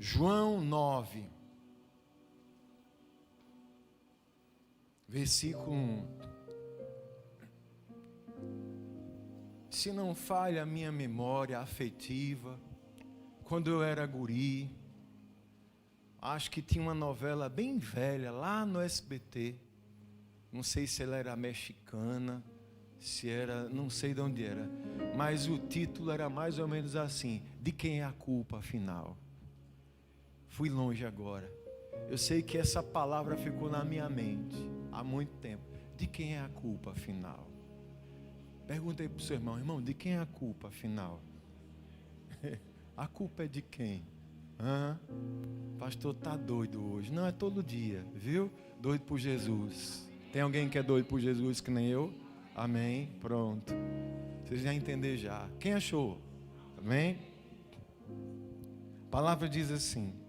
João 9, versículo 1. Se não falha a minha memória afetiva, quando eu era guri, acho que tinha uma novela bem velha lá no SBT. Não sei se ela era mexicana, se era, não sei de onde era, mas o título era mais ou menos assim: de quem é a culpa afinal? Fui longe agora. Eu sei que essa palavra ficou na minha mente há muito tempo. De quem é a culpa afinal? Perguntei para o seu irmão: irmão, de quem é a culpa afinal? A culpa é de quem? Pastor, está doido hoje. Não, é todo dia, viu? Doido por Jesus. Tem alguém que é doido por Jesus que nem eu? Amém? Pronto. Vocês já entenderam já. Quem achou? Amém? A palavra diz assim: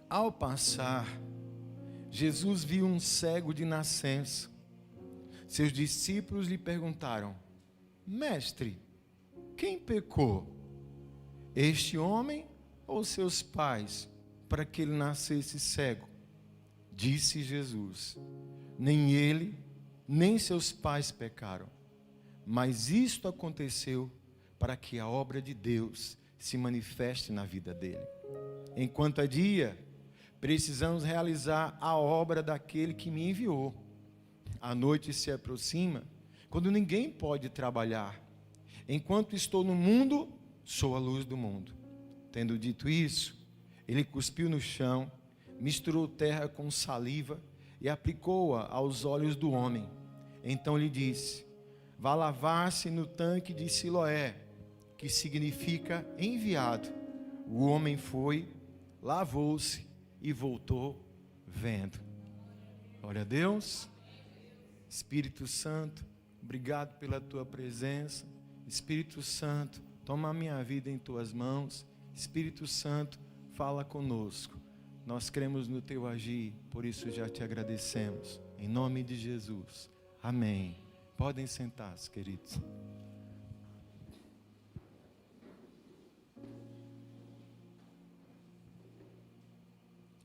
ao passar, Jesus viu um cego de nascença. Seus discípulos lhe perguntaram: mestre, quem pecou? Este homem ou seus pais, para que ele nascesse cego? Disse Jesus: nem ele, nem seus pais pecaram, mas isto aconteceu para que a obra de Deus se manifeste na vida dele. Enquanto é dia, precisamos realizar a obra daquele que me enviou. A noite se aproxima, quando ninguém pode trabalhar. Enquanto estou no mundo, sou a luz do mundo. Tendo dito isso, ele cuspiu no chão, misturou terra com saliva e aplicou-a aos olhos do homem. Então lhe disse: vá lavar-se no tanque de Siloé, que significa enviado. O homem foi, lavou-se e voltou vendo. Glória a Deus. Espírito Santo, obrigado pela tua presença. Espírito Santo, toma a minha vida em tuas mãos. Espírito Santo, fala conosco. Nós cremos no teu agir, por isso já te agradecemos. Em nome de Jesus. Amém. Podem sentar-se, queridos.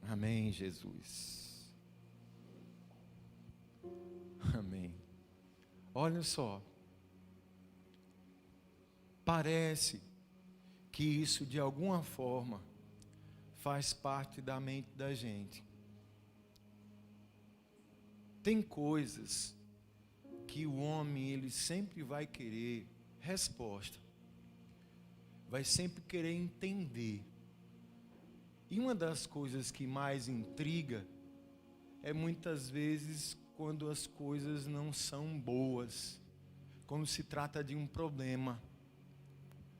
Amém, Jesus. Amém. Olha só. Parece que isso de alguma forma faz parte da mente da gente. Tem coisas que o homem ele sempre vai querer resposta. Vai sempre querer entender. E uma das coisas que mais intriga é muitas vezes quando as coisas não são boas, quando se trata de um problema,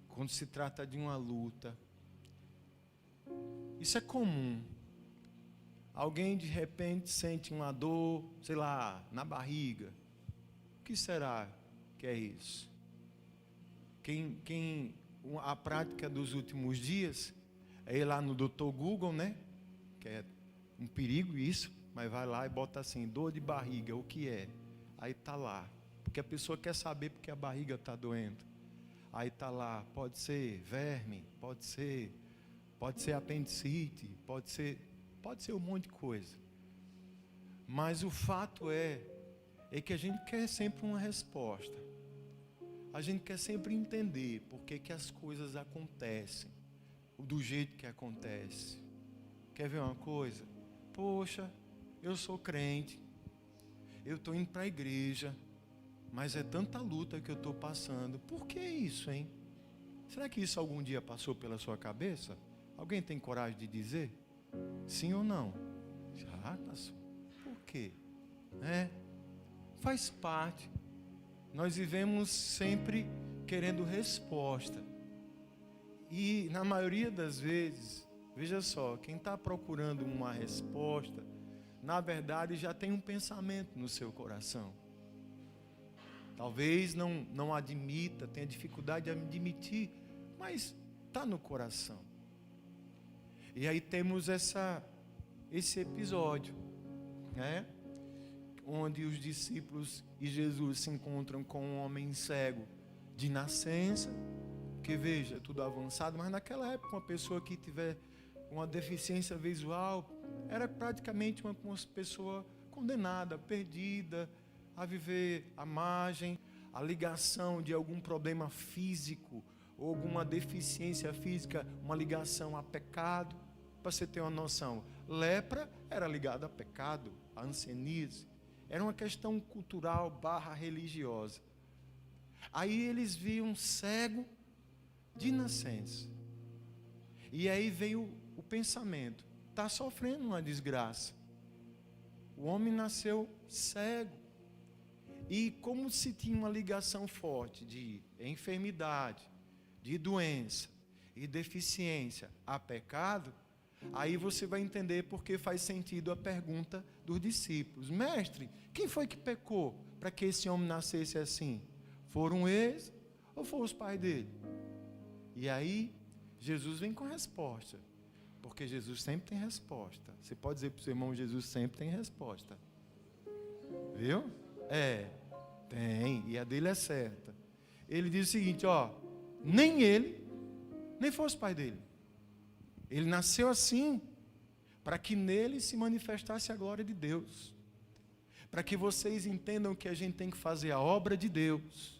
quando se trata de uma luta. Isso é comum. Alguém de repente sente uma dor, sei lá, na barriga. O que será que é isso? A prática dos últimos dias é ir lá no Dr. Google, né? Que é um perigo isso, mas vai lá e bota assim: dor de barriga, o que é? Aí está lá, porque a pessoa quer saber porque a barriga está doendo. Aí está lá, pode ser verme, pode ser apendicite, pode ser um monte de coisa. Mas o fato é que a gente quer sempre uma resposta. A gente quer sempre entender por que as coisas acontecem, do jeito que acontece. Quer ver uma coisa? Poxa, eu sou crente, eu estou indo para a igreja, mas é tanta luta que eu estou passando. Por que isso, hein? Será que isso algum dia passou pela sua cabeça? Alguém tem coragem de dizer? Sim ou não? Já passou. Por quê? Faz parte. Nós vivemos sempre querendo resposta. E na maioria das vezes, veja só, quem está procurando uma resposta, na verdade já tem um pensamento no seu coração. Talvez não admita, tenha dificuldade de admitir, mas está no coração. E aí temos esse episódio, né? Onde os discípulos e Jesus se encontram com um homem cego de nascença, porque veja, é tudo avançado, mas naquela época uma pessoa que tiver uma deficiência visual era praticamente uma pessoa condenada, perdida, a viver à margem, a ligação de algum problema físico ou alguma deficiência física, uma ligação a pecado. Para você ter uma noção, lepra era ligada a pecado, a ancianice, era uma questão cultural / religiosa. Aí eles viam cego de nascença. E aí veio o pensamento, está sofrendo uma desgraça. O homem nasceu cego. E como se tinha uma ligação forte de enfermidade, de doença e deficiência a pecado, aí você vai entender porque faz sentido a pergunta dos discípulos. Mestre, quem foi que pecou para que esse homem nascesse assim? Foram eles ou foram os pais dele? E aí, Jesus vem com a resposta. Porque Jesus sempre tem resposta. Você pode dizer para o seu irmão, Jesus sempre tem resposta. Viu? Tem. E a dele é certa. Ele diz o seguinte, nem ele, nem foi os pais dele. Ele nasceu assim, para que nele se manifestasse a glória de Deus. Para que vocês entendam que a gente tem que fazer a obra de Deus.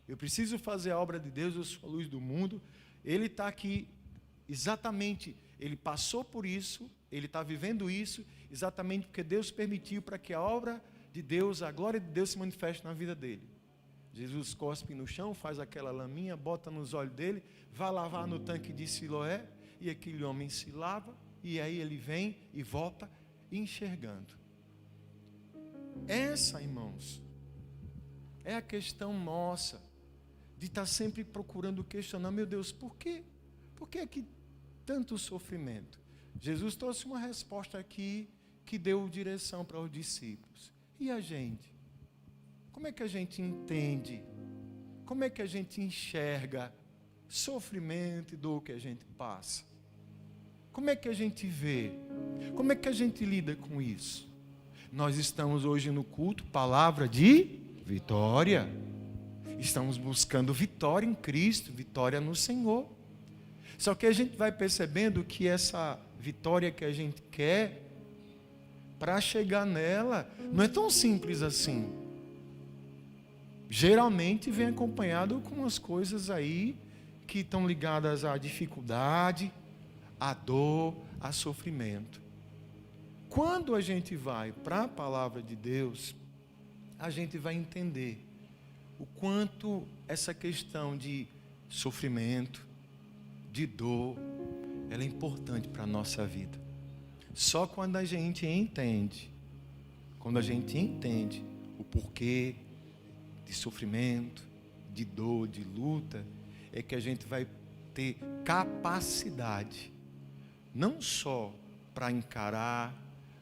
Eu preciso fazer a obra de Deus, eu sou a luz do mundo. Ele está aqui exatamente, ele passou por isso, ele está vivendo isso, exatamente porque Deus permitiu para que a obra de Deus, a glória de Deus se manifeste na vida dele. Jesus cospe no chão, faz aquela laminha, bota nos olhos dele, vai lavar no tanque de Siloé, e aquele homem se lava, e aí ele vem e volta enxergando. Essa, irmãos, é a questão nossa, de estar sempre procurando questionar, meu Deus, por quê? Por que aqui tanto sofrimento? Jesus trouxe uma resposta aqui, que deu direção para os discípulos. E a gente? Como é que a gente entende? Como é que a gente enxerga sofrimento e dor que a gente passa? Como é que a gente vê? Como é que a gente lida com isso? Nós estamos hoje no culto, palavra de vitória. Estamos buscando vitória em Cristo, vitória no Senhor. Só que a gente vai percebendo que essa vitória que a gente quer, para chegar nela, não é tão simples assim. Geralmente vem acompanhado com umas coisas aí que estão ligadas à dificuldade, à dor, a sofrimento. Quando a gente vai para a palavra de Deus, a gente vai entender o quanto essa questão de sofrimento, de dor, ela é importante para a nossa vida. Só quando a gente entende o porquê de sofrimento, de dor, de luta, é que a gente vai ter capacidade, não só para encarar,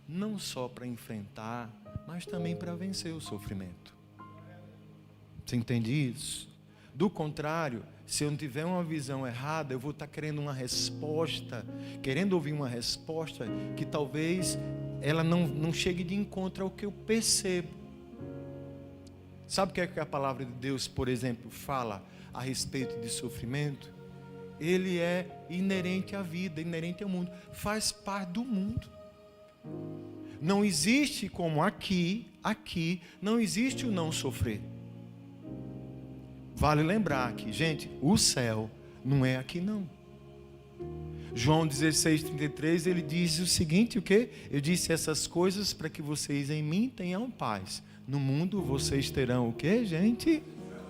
não só para enfrentar, mas também para vencer o sofrimento. Você entende isso? Do contrário, se eu não tiver uma visão errada, eu vou estar querendo uma resposta, querendo ouvir uma resposta que talvez ela não chegue de encontro ao que eu percebo. Sabe o que é que a palavra de Deus, por exemplo, fala a respeito de sofrimento? Ele é inerente à vida, inerente ao mundo, faz parte do mundo. Não existe como aqui não existe o não sofrer. Vale lembrar que, gente, o céu não é aqui não. João 16:33, ele diz o seguinte, o quê? Eu disse essas coisas para que vocês em mim tenham paz. No mundo vocês terão o quê, gente?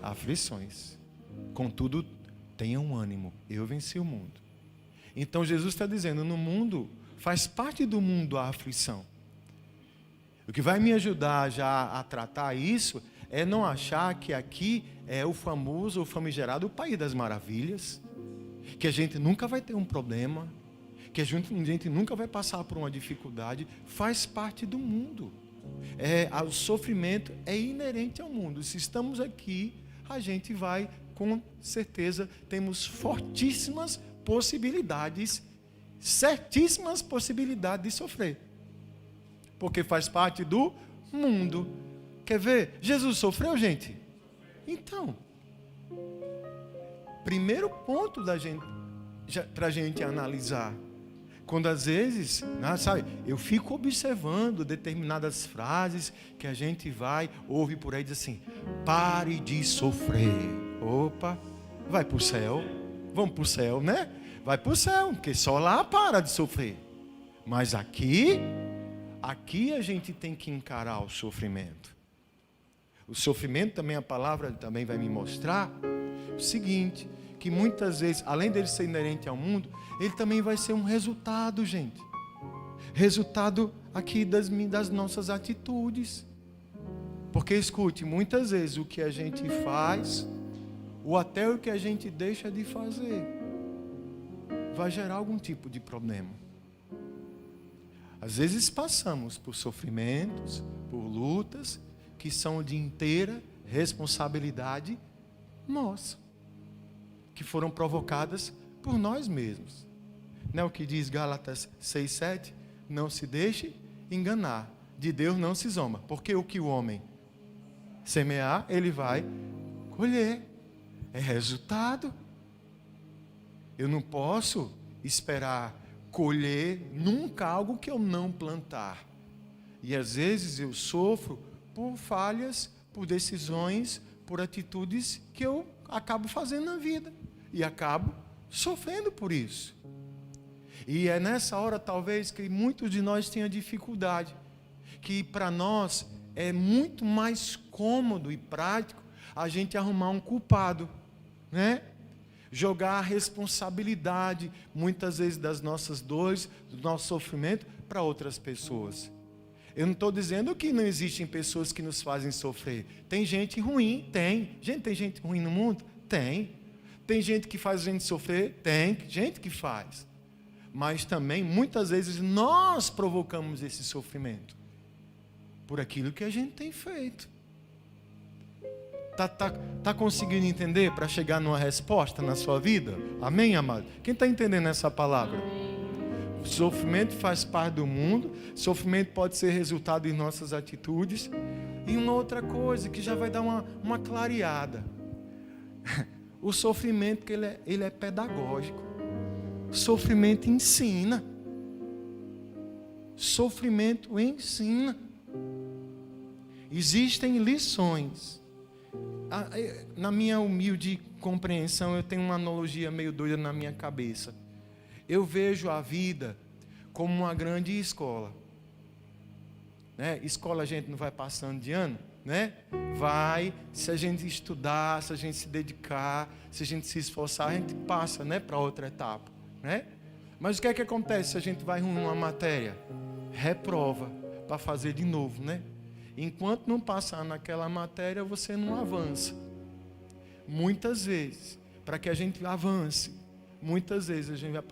Aflições. Contudo, tenham ânimo. Eu venci o mundo. Então Jesus está dizendo, no mundo, faz parte do mundo a aflição. O que vai me ajudar já a tratar isso é não achar que aqui é o famoso, o famigerado País das Maravilhas, que a gente nunca vai ter um problema, que a gente nunca vai passar por uma dificuldade. Faz parte do mundo. O sofrimento é inerente ao mundo. Se estamos aqui, a gente vai, com certeza, temos fortíssimas possibilidades, certíssimas possibilidades de sofrer, porque faz parte do mundo. Quer ver? Jesus sofreu, gente? Então, primeiro ponto para a gente analisar. Quando às vezes, sabe, eu fico observando determinadas frases que a gente ouve por aí, diz assim: pare de sofrer. Opa, vai para o céu, vamos para o céu, né? Vai para o céu, porque só lá para de sofrer. Mas aqui a gente tem que encarar o sofrimento. O sofrimento também, a palavra também vai me mostrar o seguinte, que muitas vezes, além dele ser inerente ao mundo, ele também vai ser um resultado, gente. Resultado aqui das nossas atitudes. Porque, escute, muitas vezes o que a gente faz, ou até o que a gente deixa de fazer, vai gerar algum tipo de problema. Às vezes passamos por sofrimentos, por lutas, que são de inteira responsabilidade nossa, que foram provocadas por nós mesmos. Não é o que diz Gálatas 6:7? Não se deixe enganar, de Deus não se zomba, porque o que o homem semear, ele vai colher. É resultado. Eu não posso esperar colher nunca algo que eu não plantar. E às vezes eu sofro por falhas, por decisões, por atitudes que eu acabo fazendo na vida. E acabo sofrendo por isso. E é nessa hora, talvez, que muitos de nós tenham dificuldade. Que para nós é muito mais cômodo e prático a gente arrumar um culpado, né? Jogar a responsabilidade, muitas vezes, das nossas dores, do nosso sofrimento, para outras pessoas. Eu não estou dizendo que não existem pessoas que nos fazem sofrer. Tem gente ruim? Tem. Tem gente ruim no mundo? Tem. Tem gente que faz a gente sofrer? Tem. Gente que faz. Mas também, muitas vezes, nós provocamos esse sofrimento por aquilo que a gente tem feito. Tá conseguindo entender para chegar numa resposta na sua vida? Amém, amado? Quem está entendendo essa palavra? O sofrimento faz parte do mundo. Sofrimento pode ser resultado em nossas atitudes. E uma outra coisa que já vai dar uma clareada. O sofrimento, que ele é pedagógico. Sofrimento ensina. Sofrimento ensina. Existem lições. Na minha humilde compreensão, eu tenho uma analogia meio doida na minha cabeça. Eu vejo a vida como uma grande escola, né? Escola a gente não vai passando de ano, né? Vai, se a gente estudar, se a gente se dedicar, se a gente se esforçar, a gente passa, né, para outra etapa, né? Mas o que é que acontece se a gente vai ruim uma matéria? Reprova para fazer de novo, né? Enquanto não passar naquela matéria, você não avança. Muitas vezes, para que a gente avance, muitas vezes a gente vai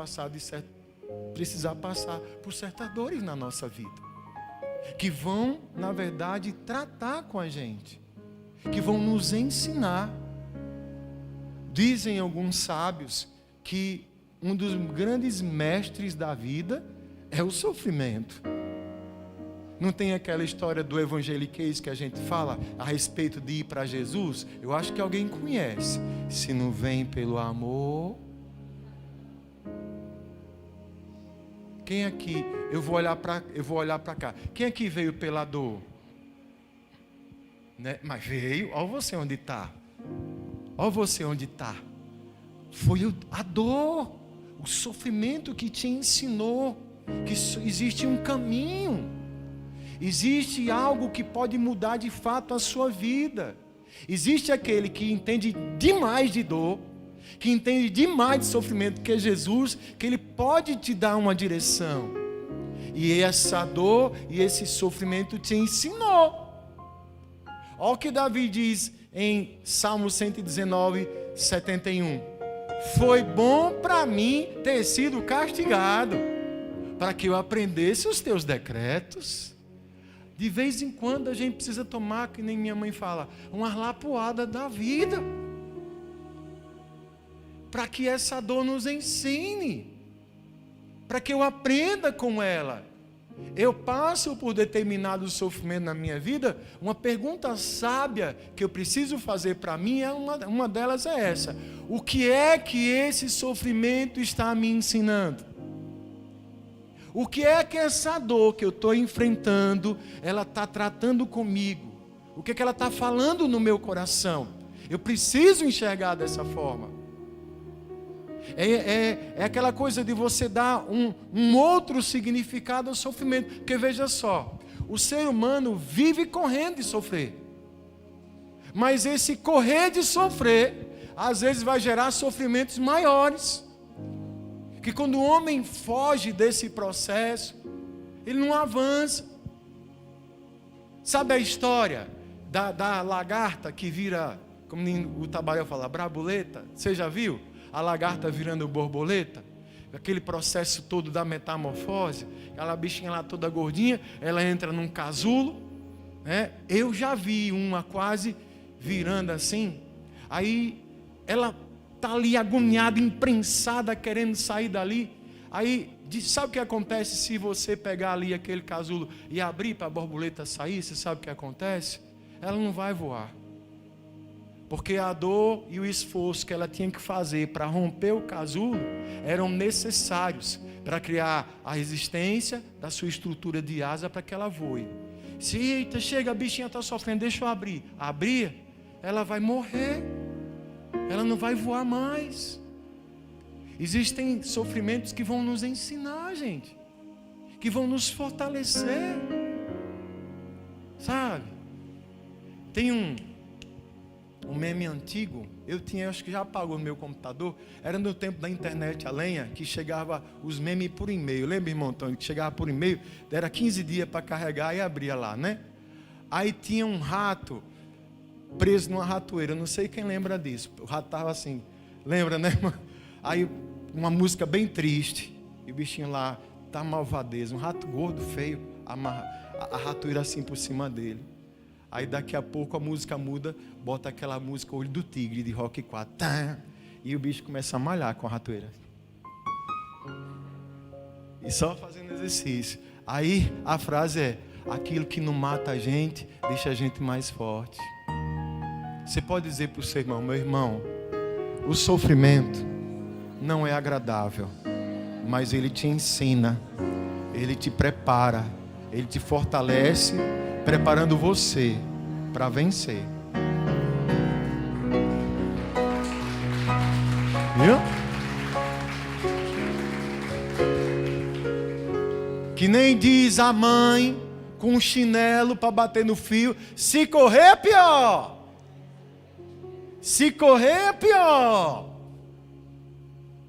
precisar passar por certas dores na nossa vida, que vão, na verdade, tratar com a gente, que vão nos ensinar. Dizem alguns sábios que um dos grandes mestres da vida é o sofrimento. Não tem aquela história do evangeliquez que a gente fala a respeito de ir para Jesus? Eu acho que alguém conhece. Se não vem pelo amor... Quem aqui, eu vou olhar para cá. Quem aqui veio pela dor? Né? Mas veio, olha você onde está. Olha você onde está. Foi a dor, o sofrimento que te ensinou que existe um caminho. Existe algo que pode mudar de fato a sua vida. Existe aquele que entende demais de dor, que entende demais de sofrimento, que é Jesus, que Ele pode te dar uma direção. E essa dor e esse sofrimento te ensinou. Olha o que Davi diz em Salmo 119, 71. Foi bom para mim ter sido castigado, para que eu aprendesse os teus decretos. De vez em quando a gente precisa tomar, que nem minha mãe fala, uma lapoada da vida, para que essa dor nos ensine, para que eu aprenda com ela. eu passo por determinado sofrimento na minha vida, uma pergunta sábia que eu preciso fazer para mim, uma delas é essa: o que é que esse sofrimento está me ensinando? O que é que essa dor que eu estou enfrentando, ela está tratando comigo? O que é que ela está falando no meu coração? Eu preciso enxergar dessa forma. É aquela coisa de você dar um outro significado ao sofrimento. Porque veja só, o ser humano vive correndo de sofrer. Mas esse correr de sofrer, às vezes vai gerar sofrimentos maiores. Que quando o homem foge desse processo, ele não avança. Sabe a história da lagarta que vira, como o Tabael fala, brabuleta? Você já viu? A lagarta virando borboleta, aquele processo todo da metamorfose, aquela bichinha lá toda gordinha, ela entra num casulo, né? Eu já vi uma quase virando assim, aí ela está ali agoniada, imprensada, querendo sair dali, aí sabe o que acontece se você pegar ali aquele casulo e abrir para a borboleta sair? Você sabe o que acontece? Ela não vai voar. Porque a dor e o esforço que ela tinha que fazer para romper o casulo eram necessários para criar a resistência da sua estrutura de asa para que ela voe. Se eita, chega, a bichinha está sofrendo, deixa eu abrir. Abrir, ela vai morrer. Ela não vai voar mais. Existem sofrimentos que vão nos ensinar, gente. Que vão nos fortalecer. Sabe? Tem um meme antigo, acho que já apagou no meu computador, era no tempo da internet a lenha, que chegava os memes por e-mail. Lembra, irmão Antônio, que chegava por e-mail, era 15 dias para carregar e abria lá, né? Aí tinha um rato preso numa ratoeira, eu não sei quem lembra disso, o rato estava assim, lembra, né? Aí uma música bem triste, e o bichinho lá, tá malvadeza, um rato gordo, feio, a ratoeira assim por cima dele. Aí daqui a pouco a música muda, bota aquela música Olho do Tigre de Rock 4. Tá, e o bicho começa a malhar com a ratoeira. E só fazendo exercício. Aí a frase é: aquilo que não mata a gente, deixa a gente mais forte. Você pode dizer para o seu irmão: meu irmão, o sofrimento não é agradável, mas ele te ensina, ele te prepara, ele te fortalece, preparando você para vencer. Viu? Que nem diz a mãe com um chinelo para bater no fio: se correr é pior. Se correr é pior.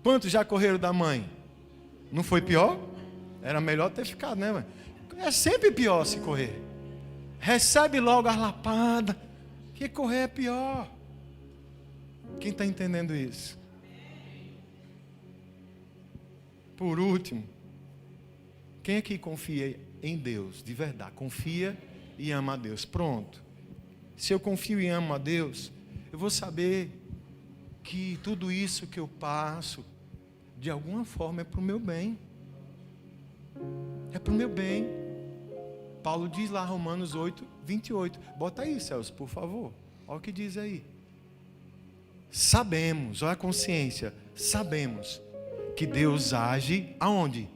Quantos já correram da mãe? Não foi pior? Era melhor ter ficado, né, mãe? É sempre pior se correr. Recebe logo a lapada. Que correr é pior. Quem está entendendo isso? Por último, quem aqui confia em Deus, de verdade? Confia e ama a Deus. Pronto. Se eu confio e amo a Deus, eu vou saber que tudo isso que eu passo, de alguma forma, é para o meu bem. É para o meu bem. Paulo diz lá, Romanos 8, 28. Bota aí, Celso, por favor. Olha o que diz aí. Sabemos, olha a consciência, sabemos que Deus age aonde?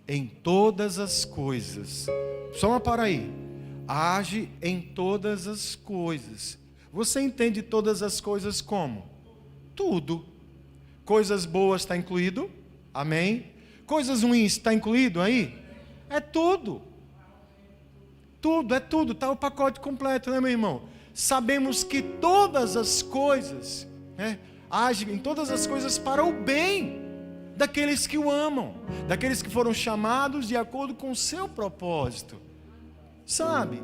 Em todas as coisas. Só uma para aí. Age em todas as coisas. Você entende todas as coisas como? Tudo. Coisas boas está incluído? Amém? Coisas ruins está incluído aí? É tudo. Tudo, é tudo. Está o pacote completo, né, meu irmão? Sabemos que todas as coisas, né, agem em todas as coisas para o bem daqueles que o amam, daqueles que foram chamados de acordo com o seu propósito. Sabe?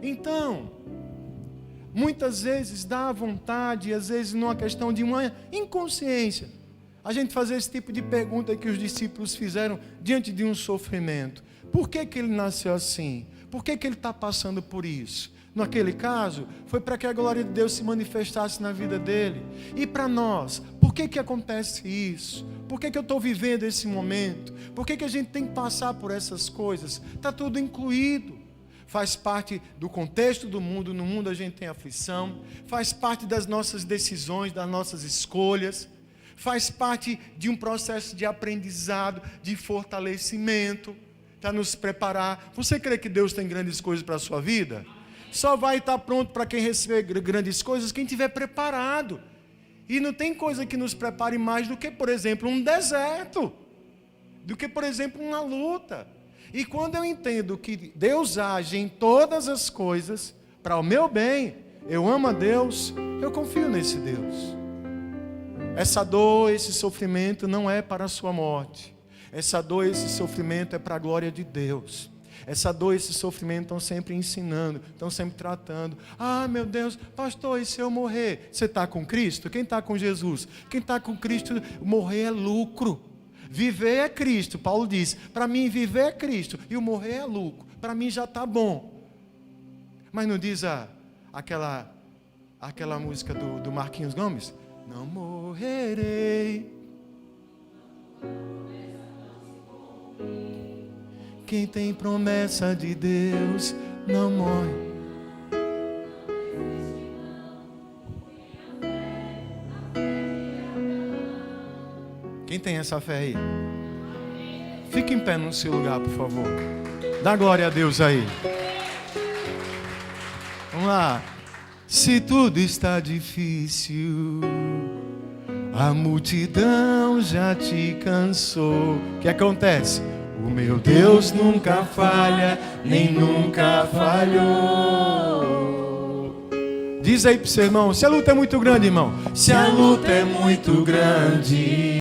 Então, muitas vezes dá vontade, às vezes numa questão de uma inconsciência, a gente fazer esse tipo de pergunta que os discípulos fizeram diante de um sofrimento. Por que ele nasceu assim? Por que ele está passando por isso? naquele caso, foi para que a glória de Deus se manifestasse na vida dele. E para nós, por que acontece isso? Por que eu estou vivendo esse momento? Por que a gente tem que passar por essas coisas? Está tudo incluído. Faz parte do contexto do mundo. No mundo a gente tem aflição. Faz parte das nossas decisões, das nossas escolhas. Faz parte de um processo de aprendizado, de fortalecimento, para nos preparar. Você crê que Deus tem grandes coisas para a sua vida? Só vai estar pronto para quem receber grandes coisas, quem estiver preparado. E não tem coisa que nos prepare mais do que, por exemplo, um deserto. Do que, por exemplo, uma luta. E quando eu entendo que Deus age em todas as coisas, para o meu bem, eu amo a Deus, eu confio nesse Deus. Essa dor, esse sofrimento não é para a sua morte. Essa dor, esse sofrimento é para a glória de Deus. Essa dor, esse sofrimento estão sempre ensinando, estão sempre tratando. Ah, meu Deus, pastor, e se eu morrer? Você está com Cristo? Quem está com Jesus? Quem está com Cristo, morrer é lucro. Viver é Cristo. Paulo diz, para mim viver é Cristo e o morrer é lucro. Para mim já está bom. Mas não diz aquela música do Marquinhos Gomes? Não morrerei. Quem tem promessa de Deus não morre. Quem tem essa fé aí? Fique em pé no seu lugar, por favor. Dá glória a Deus aí. Vamos lá. Se tudo está difícil, a multidão já te cansou. O que acontece? O meu Deus nunca falha, nem nunca falhou. Diz aí pro seu irmão, se a luta é muito grande, irmão. Se a luta é muito grande,